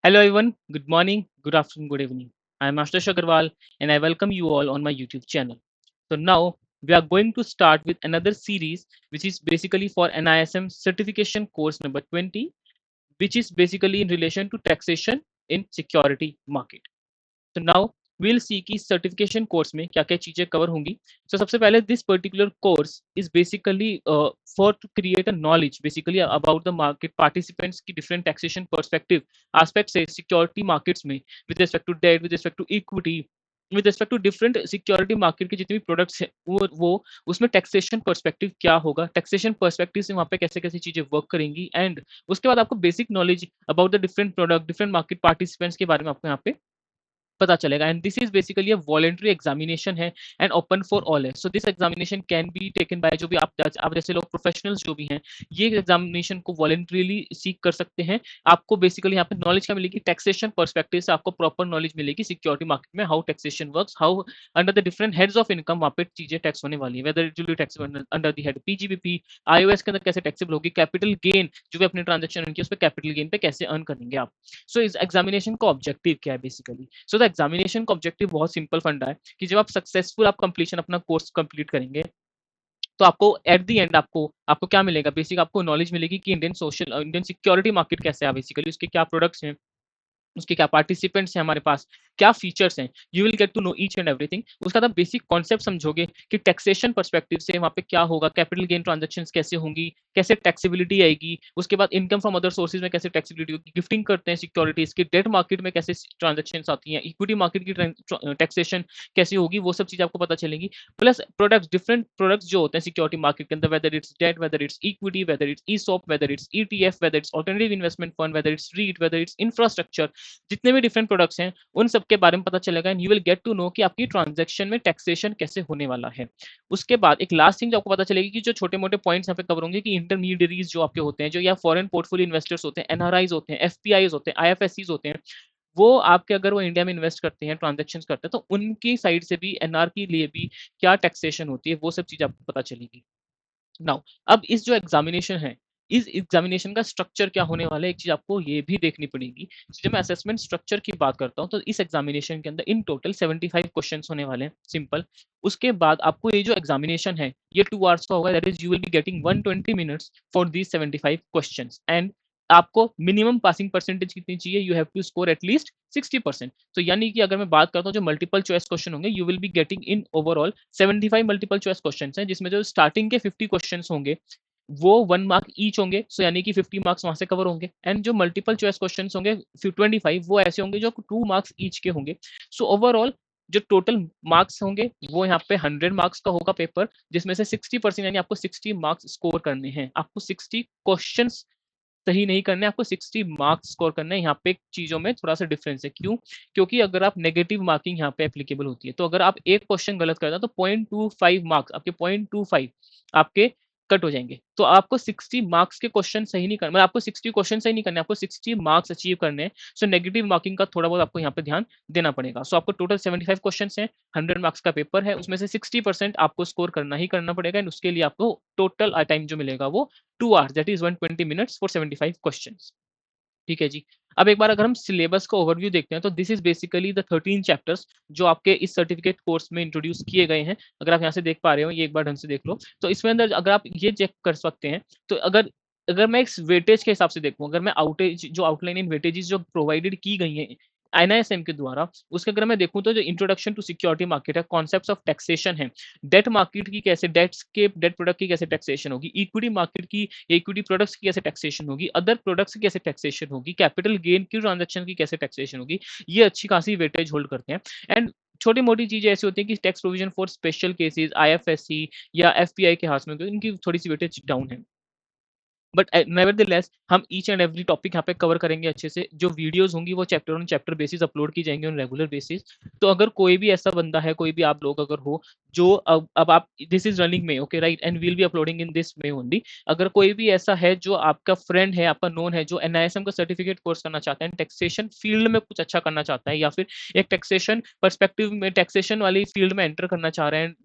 Hello everyone, good morning, good afternoon, good evening. I am Ashish Agarwal and I welcome you all on my YouTube channel. So now we are going to start with another series which is basically for NISM certification course number 20, which is basically in relation to taxation in security market. तो now we'll see कि certification course में क्या क्या चीजें cover होंगी. So सबसे पहले this particular course is basically for to create a knowledge basically about the market participants की different taxation perspective aspects है security markets में with respect to debt, with respect to equity, with respect to different security market के जितने भी products हैं वो उसमें taxation perspective क्या होगा, taxation perspective से वहाँ पे कैसे कैसे चीजें work करेंगी and उसके बाद आपको basic knowledge about the different product, different market participants के बारे में आपको यहाँ पे पता चलेगा. And this is basically a voluntary examination है एंड ओपन फॉर ऑल है. So this examination can be taken by जो भी आप जैसे लोग प्रोफेशनल्स जो भी हैं ये एग्जामिनेशन को वॉलेंट्रीली सीख कर सकते हैं. आपको बेसिकली यहाँ पे नॉलेज क्या मिलेगी, टैक्सेशन पर्सपेक्टिव से आपको प्रॉपर नॉलेज मिलेगी सिक्योरिटी मार्केट में, how taxation works, how under the different heads of income वहाँ पे चीजें टैक्स होने वाली है, whether it will be tax under the head PGBP, iOS के अंदर कैसे टैक्सेबल होगी, कैपिटल गेन जो भी अपने ट्रांजेक्शन उनकी उस पर कैपिटल गेन पे कैसे अर्न करेंगे आप. सो इस एग्जामिनेशन का ऑब्जेक्टिव क्या है बेसिकली. सो द एग्जामिनेशन का ऑब्जेक्टिव बहुत सिंपल फंडा है कि जब आप सक्सेसफुल आप कंप्लीशन अपना कोर्स कंप्लीट करेंगे तो आपको एट द एंड आपको आपको क्या मिलेगा, बेसिक आपको नॉलेज मिलेगी कि इंडियन सिक्योरिटी मार्केट कैसे है, बेसिकली उसके क्या प्रोडक्ट्स हैं, उसके क्या पार्टिसिपेंट्स हैं हमारे पास, क्या फीचर्स हैं, you will get to know each and everything. उसका आप बेसिक कॉन्सेप्ट समझोगे कि टैक्सेशन पर्सपेक्टिव से वहाँ पे क्या होगा, कैपिटल गेन ट्रांजेक्शन कैसे होंगी, कैसे टैक्सेबिलिटी आएगी, उसके बाद इनकम फ्रॉम अदर सोर्सेज में कैसे टैक्सेबिलिटी होगी, गिफ्टिंग करते हैं सिक्योरिटीज की, डेट मार्केट में कैसे ट्रांजेक्शन आती हैं, इक्विटी मार्केट की टैक्सेशन कैसी होगी, वो सब चीज़ आपको पता चलेगी. प्लस प्रोडक्ट्स, डिफरेंट प्रोडक्ट्स जो होते हैं सिक्योरिटी मार्केट के अंदर, whether it's debt, whether it's equity, whether it's ESOP, whether it's ETF, whether it's alternative investment fund, whether it's REIT, whether it's infrastructure, जितने भी डिफरेंट प्रोडक्ट्स हैं उन सब के बारे में पता चलेगा and you will get to know कि आपकी ट्रांजैक्शन में टैक्सेशन कैसे होने वाला है. उसके बाद एक लास्ट थिंग जो आपको पता चलेगी कि जो छोटे मोटे पॉइंट्स यहाँ पे कवर होंगे कि इंटरमीडियरीज जो आपके होते हैं, जो या फॉरेन पोर्टफोलियो इन्वेस्टर्स होते हैं, एनआरआईज होते हैं, एफपीआईज होते हैं, आईएफएससीज होते हैं, वो आपके अगर वो इंडिया में इन्वेस्ट करते हैं, ट्रांजेक्शन करते हैं, तो उनकी साइड से भी एनआर के लिए भी क्या टैक्सेशन होती है वो सब चीज आपको पता चलेगी. नाउ अब इस जो एग्जामिनेशन है, इस एग्जामिनेशन का स्ट्रक्चर क्या होने वाला है, एक चीज आपको ये भी देखनी पड़ेगी. जब मैं असेसमेंट स्ट्रक्चर की बात करता हूँ तो इस एग्जामिनेशन के अंदर इन टोटल 75 क्वेश्चंस होने वाले हैं, सिंपल. उसके बाद आपको ये जो एग्जामिनेशन है ये 2 आवर्स का होगा, that is you will be getting 120 minutes for these 75 questions and आपको मिनिमम पासिंग परसेंटेज कितनी चाहिए, you have to score at least 60%. तो यानी कि अगर मैं बात करता हूँ जो मल्टीपल चॉइस क्वेश्चन होंगे, you will be getting in overall 75 multiple choice questions हैं, जिसमें जो स्टार्टिंग के 50 क्वेश्चंस होंगे वो 1 मार्क ईच होंगे, सो यानी कि 50 मार्क्स वहां से कवर होंगे. एंड जो मल्टीपल चॉइस क्वेश्चंस होंगे 25 वो ऐसे होंगे जो 2 मार्क्स ईच के होंगे. सो ओवरऑल जो टोटल मार्क्स होंगे वो यहाँ पे 100 मार्क्स का होगा पेपर, जिसमें से 60% यानी आपको 60 मार्क्स स्कोर करने हैं. आपको 60 क्वेश्चंस सही नहीं करने, आपको 60 मार्क्स स्कोर करने हैं. यहाँ पे चीजों में थोड़ा सा डिफरेंस है, क्यों? क्योंकि अगर आप नेगेटिव मार्किंग यहाँ पे एप्लीकेबल होती है, तो अगर आप एक क्वेश्चन गलत करते हैं तो 0.25 मार्क्स आपके 0.25 आपके कट हो जाएंगे. तो आपको 60 मार्क्स के क्वेश्चन सही नहीं करना, मतलब आपको 60 क्वेश्चन सही नहीं करने, आपको 60 मार्क्स अचीव करने हैं. सो नेगेटिव मार्किंग का थोड़ा बहुत आपको यहाँ पे ध्यान देना पड़ेगा. सो आपको टोटल 75 क्वेश्चन हैं, 100 मार्क्स का पेपर है, उसमें से 60% आपको स्कोर करना ही करना पड़ेगा एंड उसके लिए आपको टोटल टाइम जो मिलेगा वो 2 hours, that is 120 minutes for 75 questions. ठीक है जी. अब एक बार अगर हम सिलेबस का ओवरव्यू देखते हैं तो this is basically the 13 chapters जो आपके इस सर्टिफिकेट कोर्स में इंट्रोड्यूस किए गए हैं. अगर आप यहाँ से देख पा रहे हो, ये एक बार ढंग से देख लो, तो इसमें अंदर अगर आप ये चेक कर सकते हैं, तो अगर अगर मैं इस वेटेज के हिसाब से देखूं, अगर मैं आउटेज जो आउटलाइन इन वेटेजेस जो प्रोवाइडेड की गई हैं एनआईएसएम के द्वारा, उसके अगर मैं देखूं तो जो इंट्रोडक्शन टू सिक्योरिटी मार्केट है, कॉन्सेप्ट्स ऑफ टैक्सेशन है, डेट मार्केट की कैसे, डेट प्रोडक्ट की कैसे टैक्सेशन होगी, इक्विटी मार्केट की इक्विटी प्रोडक्ट्स की कैसे टैक्सेशन होगी, अदर प्रोडक्ट्स की कैसे टैक्सेशन होगी, कैपिटल गेन की ट्रांजेक्शन की कैसे टैक्सेशन होगी, ये अच्छी खासी वेटेज होल्ड करते हैं. एंड छोटी मोटी चीजें ऐसी होती हैं कि tax provision for special cases IFSC या एफपीआई के हाथ में, तो इनकी थोड़ी सी वेटेज डाउन है. बट नेवरदलेस हम ईच एंड एवरी टॉपिक यहाँ पे कवर करेंगे अच्छे से. जो वीडियोस होंगी वो chapter on chapter basis upload की जाएंगे ऑन रेगुलर बेसिस. तो अगर कोई भी ऐसा बंदा है, कोई भी आप लोग अगर हो जो अब आप दिस इज रनिंग में, okay right, and will be uploading in this में ओनली. अगर कोई भी ऐसा है जो आपका फ्रेंड है, आपका नोन है, जो एनआईएसएम का सर्टिफिकेट कोर्स करना चाहता है, टैक्सेशन फील्ड में कुछ अच्छा करना चाहता है, या फिर एक टैक्सेशन पर्सपेक्टिव में टैक्सेशन वाली फील्ड में एंटर करना चाह रहे हैं,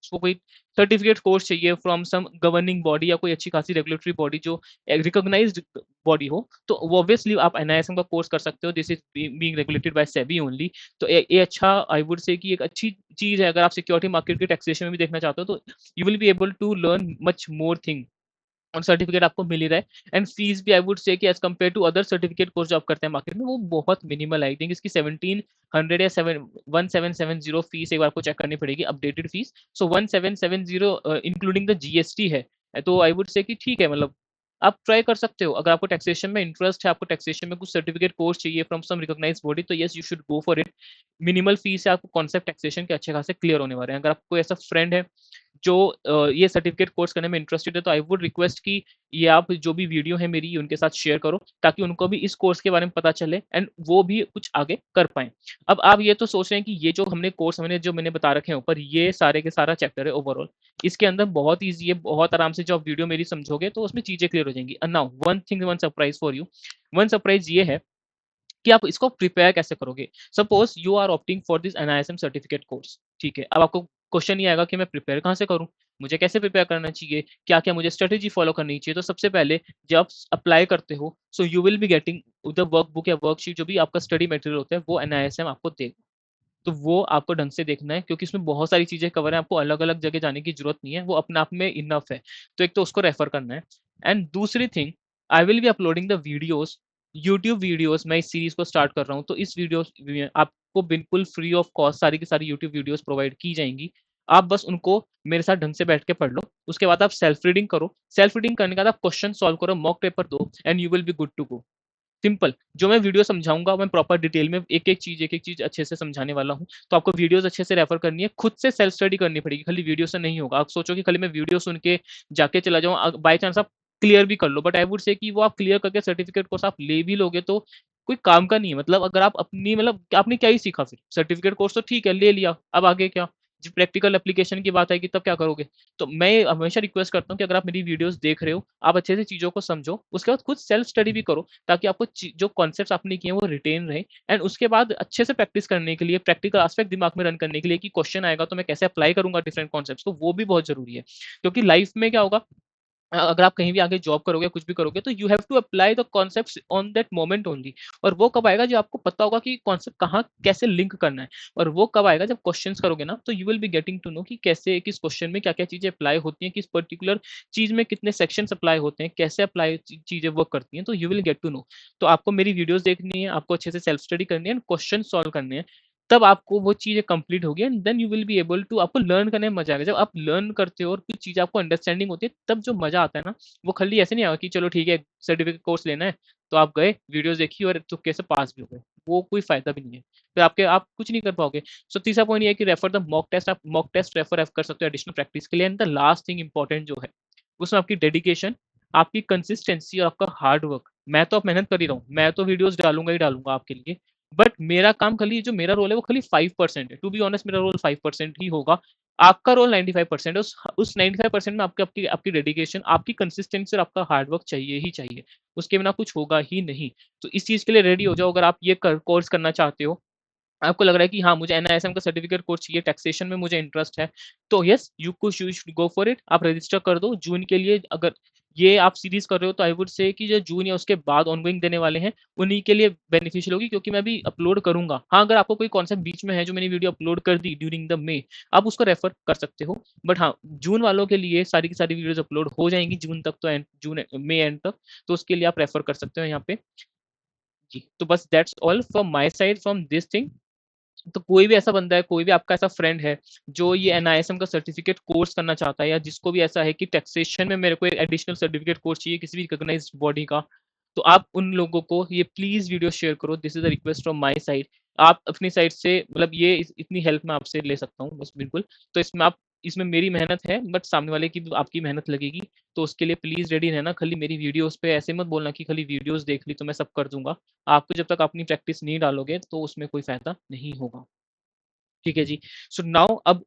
उसको कोई सर्टिफिकेट कोर्स चाहिए फ्रॉम सम गवर्निंग बॉडी या कोई अच्छी खासी रेगुलेटरी बॉडी जो रिकॉग्नाइज्ड बॉडी हो, तो वो ऑब्वियसली आप एनआईएसएम का कोर्स कर सकते हो, this is being regulated by SEBI only. तो ये अच्छा, आई वुड से कि एक अच्छी चीज है। अगर आप सिक्योरिटी मार्केट के टैक्सेशन में भी देखना चाहते हो, तो you will be able to learn much more thing, और सर्टिफिकेट आपको मिल ही रहा है। एंड फीस भी आई वुड से कि as compare to other certificate course जो आप करते हैं मार्केट में, वो बहुत मिनिमल है। आई थिंक इसकी 1700 या 1770 फीस एक बार आपको चेक करनी पड़ेगी, updated fees. So 1770 including the GST है। तो आई वुड से कि ठीक है, मतलब आप ट्राई कर सकते हो। अगर आपको टैक्सेशन में इंटरेस्ट है, आपको टैक्सेशन में कुछ सर्टिफिकेट कोर्स चाहिए फ्रॉम सम रिकॉग्नाइज्ड बॉडी, तो yes, you should go for it. Minimal fees से आपको कॉन्सेप्ट टैक्सेशन के अच्छे खासे क्लियर होने वाले हैं। अगर आपको ऐसा फ्रेंड है जो ये सर्टिफिकेट कोर्स करने में इंटरेस्टेड है, तो आई वुड रिक्वेस्ट कि ये आप जो भी वीडियो है मेरी उनके साथ शेयर करो, ताकि उनको भी इस कोर्स के बारे में पता चले एंड वो भी कुछ आगे कर पाएँ। अब आप ये तो सोच रहे हैं कि ये जो हमने कोर्स जो मैंने बता रखे हैं ऊपर, ये सारे के सारा चैप्टर है ओवरऑल। इसके अंदर बहुत ईज़ी है, बहुत आराम से जो आप वीडियो मेरी समझोगे तो उसमें चीज़ें क्लियर हो जाएँगी। And now one thing, one surprise for you. One surprise ये है कि आप इसको प्रिपेयर कैसे करोगे। Suppose you are opting for this NISM certificate course, ठीक है। अब आपको क्वेश्चन ये आएगा कि मैं प्रिपेयर कहाँ से करूँ, मुझे कैसे प्रिपेयर करना चाहिए, क्या क्या मुझे स्ट्रेटेजी फॉलो करनी चाहिए। तो सबसे पहले जब आप अप्लाई करते हो, so you will be getting the workbook या वर्कशीट, जो भी आपका स्टडी मटेरियल होता है वो एनआईएसएम आपको देगा। तो वो आपको ढंग से देखना है, क्योंकि इसमें बहुत सारी चीज़ें कवर है, आपको अलग-अलग जगह जाने की ज़रूरत नहीं है, वो अपने आप में इनफ है। तो एक तो उसको रेफ़र करना है। एंड दूसरी thing, I will be uploading the videos, YouTube videos. मैं इस सीरीज़ को स्टार्ट कर रहा हूँ, तो इस वीडियोज़ में आपको बिल्कुल फ्री ऑफ कॉस्ट सारी की सारी यूट्यूब वीडियोज़ प्रोवाइड की जाएँगी। आप बस उनको मेरे साथ ढंग से बैठ के पढ़ लो। उसके बाद आप सेल्फ रीडिंग करो। सेल्फ रीडिंग करने के बाद आप क्वेश्चन सॉल्व करो, मॉक पेपर दो, and you will be good to go. Simple. जो मैं वीडियो समझाऊँगा, मैं प्रॉपर डिटेल में एक-एक चीज़ अच्छे से समझाने वाला हूँ। तो आपको वीडियोज़ अच्छे से रेफ़र करनी है, खुद से सेल्फ स्टडी करनी पड़ेगी, खाली वीडियो से नहीं होगा। आप सोचो कि खाली मैं वीडियो सुन के जाके चला जाऊँ, बाय चांस आप क्लियर भी कर लो, बट आई वुड से कि वो आप क्लियर करके सर्टिफ़िकेट कोर्स आप ले भी लोगे तो कोई काम का नहीं है। मतलब अगर आप अपनी मतलब आपने क्या ही सीखा फिर? सर्टिफ़िकेट कोर्स तो ठीक है, ले लिया, अब आगे क्या? जब प्रैक्टिकल एप्लीकेशन की बात आएगी तब क्या करोगे? तो मैं हमेशा रिक्वेस्ट करता हूँ कि अगर आप मेरी वीडियोज़ देख रहे हो, आप अच्छे से चीज़ों को समझो, उसके बाद खुद सेल्फ स्टडी भी करो, ताकि आपको जो कॉन्सेप्ट्स आपने किए हैं वो रिटेन रहे। एंड उसके बाद अच्छे से प्रैक्टिस करने के लिए, प्रैक्टिकल एस्पेक्ट दिमाग में रन करने के लिए कि क्वेश्चन आएगा तो मैं कैसे अप्लाई करूँगा डिफरेंट कॉन्सेप्ट्स को, वो भी बहुत ज़रूरी है। क्योंकि लाइफ में क्या होगा, अगर आप कहीं भी आगे जॉब करोगे, कुछ भी करोगे, तो you have to apply the concepts on that moment only. और वो कब आएगा, जब आपको पता होगा कि कॉन्सेप्ट कहाँ कैसे लिंक करना है। और वो कब आएगा, जब क्वेश्चंस करोगे ना, तो you will be getting to know कि कैसे किस क्वेश्चन में क्या-क्या चीज़ें अप्लाई होती हैं, किस पर्टिकुलर चीज़ में कितने सेक्शंस अप्लाई होते हैं, कैसे अप्लाई चीज़ें वर्क करती हैं, तो you will get to know. तो आपको मेरी वीडियोज़ देखनी है, आपको अच्छे से सेल्फ स्टडी करनी है एंड क्वेश्चन सॉल्व करने हैं। तब आपको वो चीज़ें कंप्लीट होगी and then you will be able to, आपको लर्न करने में मज़ा आएगा। जब आप लर्न करते हो और कुछ चीज़ आपको अंडरस्टैंडिंग होती है, तब जो मज़ा आता है ना, वो खाली ऐसे नहीं आएगा कि चलो ठीक है, सर्टिफिकेट कोर्स लेना है, तो आप गए, वीडियोज़ देखी और तुक्के से पास भी हो गए। वो कोई फ़ायदा भी नहीं है। फिर आप कुछ नहीं कर पाओगे। सो तीसरा पॉइंट ये है कि रेफर द मॉक टेस्ट, आप मॉक टेस्ट रेफर कर सकते हो एडिशनल प्रैक्टिस के लिए। And the last thing important जो है, उसमें आपकी डेडिकेशन, आपकी कंसिस्टेंसी और आपका हार्ड वर्क। मैं तो अब मेहनत कर ही रहा हूँ, मैं तो वीडियोज़ डालूँगा ही डालूँगा आपके लिए। बट मेरा काम खाली, जो मेरा रोल है वो खाली 5% है। टू बी ऑनेस्ट मेरा रोल 5% ही होगा। आपका रोल 95% है। उस 95% में आपकी आपकी आपकी डेडिकेशन, आपकी कंसिस्टेंसी और आपका हार्ड वर्क चाहिए ही चाहिए। उसके बिना कुछ होगा ही नहीं। तो इस चीज़ के लिए रेडी हो जाओ। अगर आप ये कोर्स करना चाहते हो, आपको लग रहा है कि हाँ, मुझे एनआईएसएम का सर्टिफिकेट कोर्स चाहिए, टैक्सेशन में मुझे इंटरेस्ट है, तो yes, you should go for it. आप रजिस्टर कर दो जून के लिए। अगर ये आप सीरीज़ कर रहे हो, तो आई वुड से कि जो जून या उसके बाद ऑनगोइंग देने वाले हैं, उन्हीं के लिए बेनिफिशियल होगी, क्योंकि मैं अभी अपलोड करूँगा। हाँ, अगर आपको कोई कॉन्सेप्ट बीच में है जो मैंने वीडियो अपलोड कर दी ड्यूरिंग द मे, आप उसको रेफर कर सकते हो। बट हाँ, जून वालों के लिए सारी की सारी वीडियोज़ अपलोड हो जाएँगी जून तक, तो मई एंड तक, तो उसके लिए आप रेफर कर सकते हो यहाँ पे। जी, तो बस that's all from my side from this thing. तो कोई भी ऐसा बंदा है, कोई भी आपका ऐसा फ्रेंड है, जो ये एनआईएसएम का सर्टिफिकेट कोर्स करना चाहता है, या जिसको भी ऐसा है कि टैक्सेशन में मेरे को एक एडिशनल सर्टिफिकेट कोर्स चाहिए किसी भी रिकॉग्नाइज्ड बॉडी का, तो आप उन लोगों को ये प्लीज़ वीडियो शेयर करो। This is a request from my side. आप अपनी साइड से, मतलब ये इतनी हेल्प मैं आपसे ले सकता हूँ बस, बिल्कुल। तो इसमें मेरी मेहनत है, बट सामने वाले की भी आपकी मेहनत लगेगी। तो उसके लिए प्लीज़ रेडी रहना। खाली मेरी वीडियोज़ पे ऐसे मत बोलना कि खाली वीडियोज़ देख ली तो मैं सब कर दूँगा। आपको जब तक अपनी प्रैक्टिस नहीं डालोगे, तो उसमें कोई फ़ायदा नहीं होगा। ठीक है जी। सो नाउ अब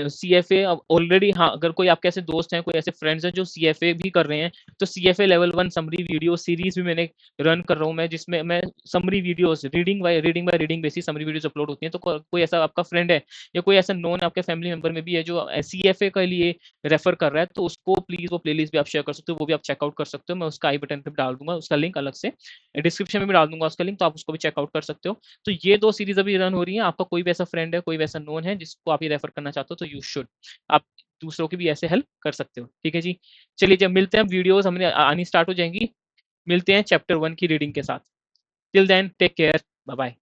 CFA ऑलरेडी, हाँ, अगर कोई आपके ऐसे दोस्त हैं, कोई ऐसे फ्रेंड्स हैं जो CFA भी कर रहे हैं, तो CFA level 1 summary video series भी मैंने रन कर रहा हूँ मैं, जिसमें मैं summary videos reading by reading basis summary videos upload होती हैं। तो कोई ऐसा आपका फ्रेंड है या कोई ऐसा नोन आपके फैमिली मेंबर में भी है जो CFA के लिए रेफर कर रहा है, तो उसको प्लीज वो प्लेलिस्ट भी आप शेयर कर सकते हो, वो भी आप चेकआउट कर सकते हो। मैं उसका आई बटन पे डाल दूंगा उसका लिंक अलग से, डिस्क्रिप्शन में भी डाल दूंगा उसका लिंक, तो आप उसको भी चेकआउट कर सकते हो। तो ये 2 सीरीज अभी रन हो रही हैं। आपका कोई भी ऐसा फ्रेंड है, कोई भी ऐसा नोन है जिसको आप ये रेफर करना चाहते हो, तो यू शुड, आप दूसरों की भी ऐसे हेल्प कर सकते हो। ठीक है जी, चलिए जब मिलते हैं, वीडियोस हमने आनी स्टार्ट हो जाएंगी। मिलते हैं चैप्टर 1 की रीडिंग के साथ। Till then take care, bye bye.